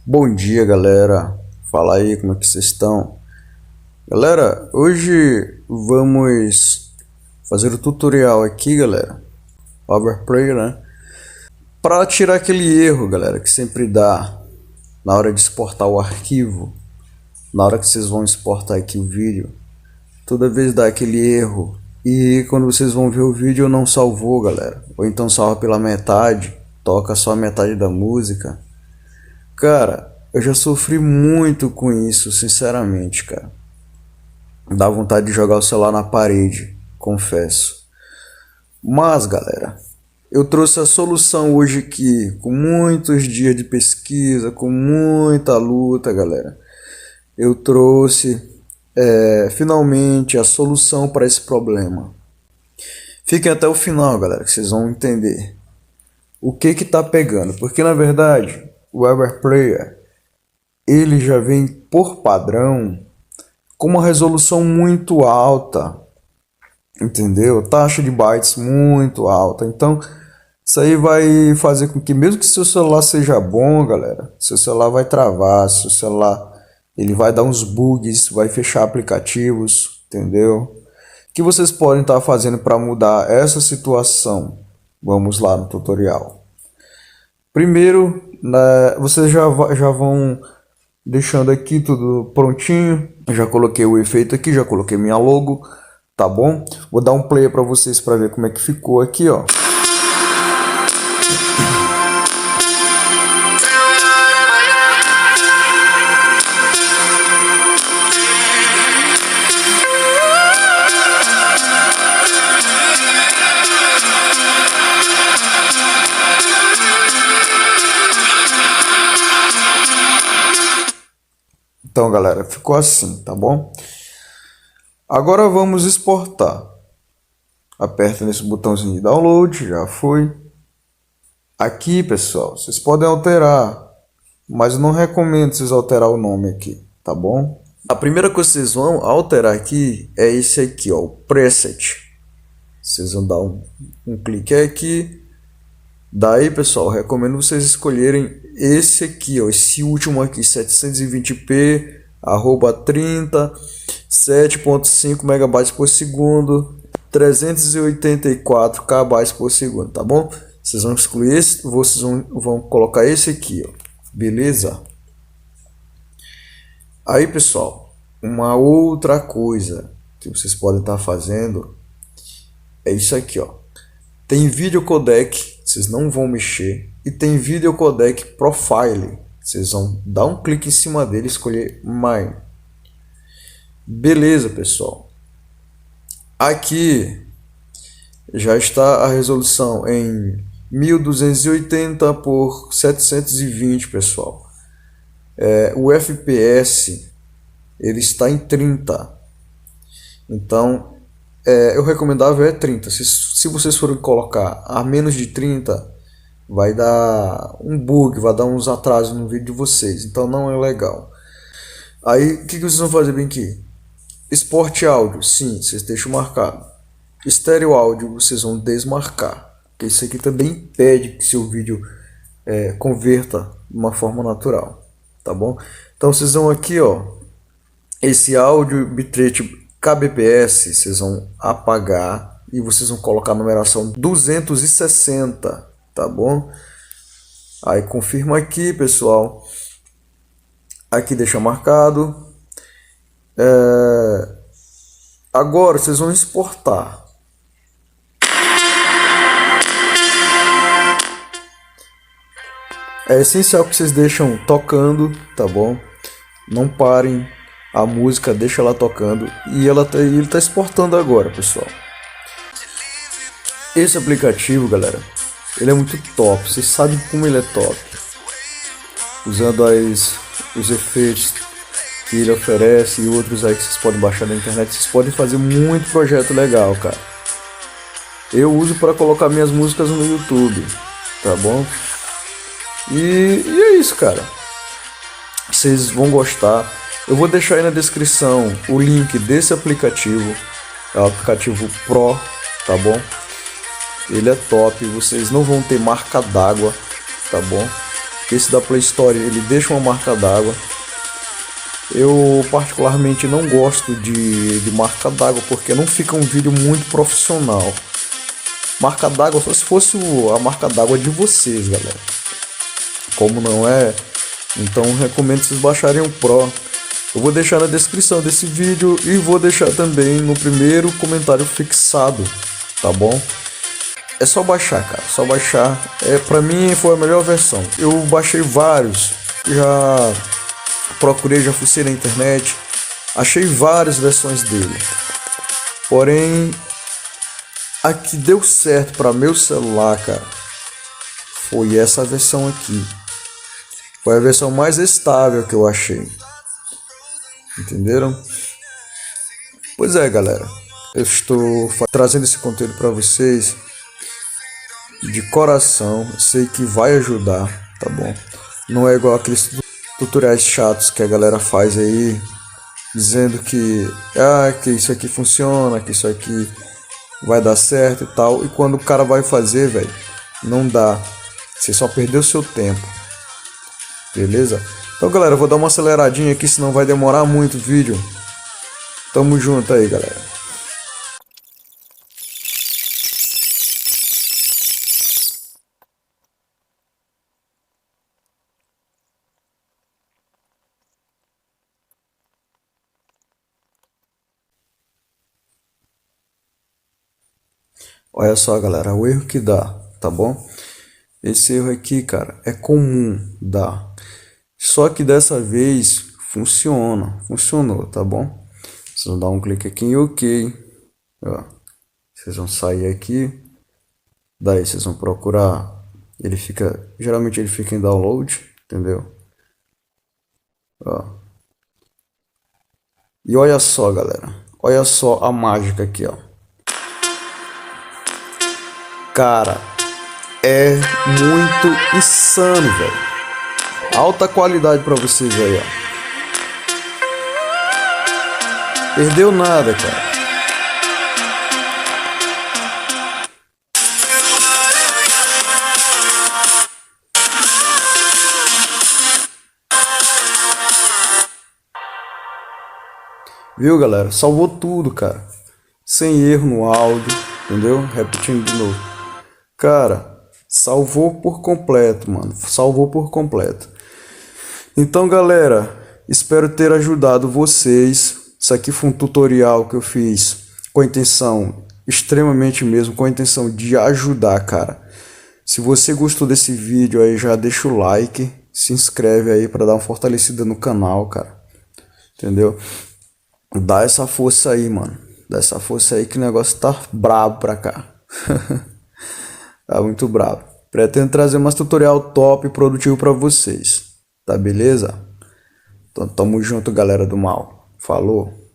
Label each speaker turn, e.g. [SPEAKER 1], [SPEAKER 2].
[SPEAKER 1] Bom dia, galera. Fala aí, como é que vocês estão? Galera, hoje vamos fazer o tutorial aqui, galera. Overplay, né? Para tirar aquele erro, galera, que sempre dá na hora de exportar o arquivo. Na hora que vocês vão exportar aqui o vídeo, toda vez dá aquele erro. E quando vocês vão ver o vídeo não salvou, galera. Ou então salva pela metade, toca só a metade da música. Cara, eu já sofri muito com isso, sinceramente, cara. Dá vontade de jogar o celular na parede, confesso. Mas, galera, eu trouxe a solução hoje aqui, com muitos dias de pesquisa, com muita luta, galera. Eu trouxe, finalmente, a solução para esse problema. Fiquem até o final, galera, que vocês vão entender o que tá pegando. Porque, na verdade, o Everplayer, ele já vem por padrão com uma resolução muito alta, entendeu? Taxa de bytes muito alta. Então, isso aí vai fazer com que, mesmo que seu celular seja bom, galera, seu celular vai travar, seu celular ele vai dar uns bugs, vai fechar aplicativos, entendeu? O que vocês podem estar fazendo para mudar essa situação? Vamos lá no tutorial. Primeiro, vocês já vão deixando aqui tudo prontinho. Eu já coloquei o efeito aqui, já coloquei minha logo, tá bom? Vou dar um play para vocês para ver como é que ficou aqui, ó. Então, galera, ficou assim, tá bom? Agora vamos exportar. Aperta nesse botãozinho de download, já foi. Aqui, pessoal, vocês podem alterar, mas eu não recomendo vocês alterar o nome aqui, tá bom? A primeira coisa que vocês vão alterar aqui é esse aqui, ó, o preset. Vocês vão dar um clique aqui. Daí, pessoal, recomendo vocês escolherem esse aqui, ó, esse último aqui, 720p, @30, 7.5 megabytes por segundo, 384 kbytes por segundo, tá bom? Vocês vão excluir esse, vocês vão colocar esse aqui, ó, beleza? Aí, pessoal, uma outra coisa que vocês podem estar fazendo é isso aqui, ó. Tem vídeo codec, vocês não vão mexer, e tem vídeo codec profile, vocês vão dar um clique em cima dele e escolher Mine. Beleza, pessoal. Aqui já está a resolução em 1280 por 720, pessoal. O FPS ele está em 30. Então, eu recomendável é 30. Se vocês forem colocar a menos de 30, vai dar um bug, vai dar uns atrasos no vídeo de vocês. Então não é legal. Aí o que vocês vão fazer bem aqui? Exporte áudio, sim, vocês deixam marcado. Estéreo áudio, vocês vão desmarcar. Porque isso aqui também impede que seu vídeo converta de uma forma natural. Tá bom? Então vocês vão aqui, ó. Esse áudio bitrate kbps, vocês vão apagar e vocês vão colocar a numeração 260, tá bom? Aí confirma aqui, pessoal. Aqui deixa marcado. Agora vocês vão exportar. É essencial que vocês deixam tocando, tá bom? Não parem a música, deixa ela tocando e ele tá exportando agora, pessoal. Esse aplicativo, galera, ele é muito top. Vocês sabem como ele é top. Usando os efeitos que ele oferece e outros aí que vocês podem baixar na internet, vocês podem fazer muito projeto legal, cara. Eu uso para colocar minhas músicas no YouTube, tá bom? E é isso, cara. Vocês vão gostar. Eu vou deixar aí na descrição o link desse aplicativo. É o aplicativo Pro, tá bom? Ele é top, vocês não vão ter marca d'água, tá bom? esse da Play Store, ele deixa uma marca d'água. Eu particularmente não gosto de marca d'água porque não fica um vídeo muito profissional. Marca d'água só se fosse a marca d'água de vocês, galera. Como não é, então recomendo vocês baixarem o Pro. Eu vou deixar na descrição desse vídeo e vou deixar também no primeiro comentário fixado, tá bom? É só baixar, cara, só baixar. Pra mim foi a melhor versão. Eu baixei vários, já procurei, já fucei na internet, achei várias versões dele. Porém, a que deu certo para meu celular, cara, foi essa versão aqui. Foi a versão mais estável que eu achei. Entenderam? Pois é, galera. Eu estou trazendo esse conteúdo para vocês de coração. Sei que vai ajudar, tá bom? Não é igual aqueles tutoriais chatos que a galera faz aí, dizendo que que isso aqui funciona, que isso aqui vai dar certo e tal. E quando o cara vai fazer, velho, não dá. Você só perdeu seu tempo. Beleza? Então, galera, eu vou dar uma aceleradinha aqui, senão vai demorar muito o vídeo. Tamo junto aí, galera. Olha só, galera, o erro que dá, tá bom? Esse erro aqui, cara, é comum dar. Só que dessa vez funcionou, tá bom? Vocês vão dar um clique aqui em OK. Ó, vocês vão sair aqui. Daí vocês vão procurar. Geralmente ele fica em download, entendeu? Ó. E olha só, galera. Olha só a mágica aqui, ó. Cara, é muito insano, velho. Alta qualidade pra vocês aí, ó. Perdeu nada, cara. Viu, galera? Salvou tudo, cara. Sem erro no áudio, entendeu? Repetindo de novo. Cara, salvou por completo, mano. Salvou por completo. Então, galera, espero ter ajudado vocês. Isso aqui foi um tutorial que eu fiz com a intenção, extremamente mesmo, com a intenção de ajudar, cara. Se você gostou desse vídeo aí, já deixa o like, se inscreve aí para dar uma fortalecida no canal, cara. Entendeu? Dá essa força aí, mano. Dá essa força aí que o negócio tá brabo pra cá. Tá muito brabo. Pretendo trazer mais tutorial top e produtivo pra vocês. Tá beleza? Então tamo junto, galera do mal. Falou.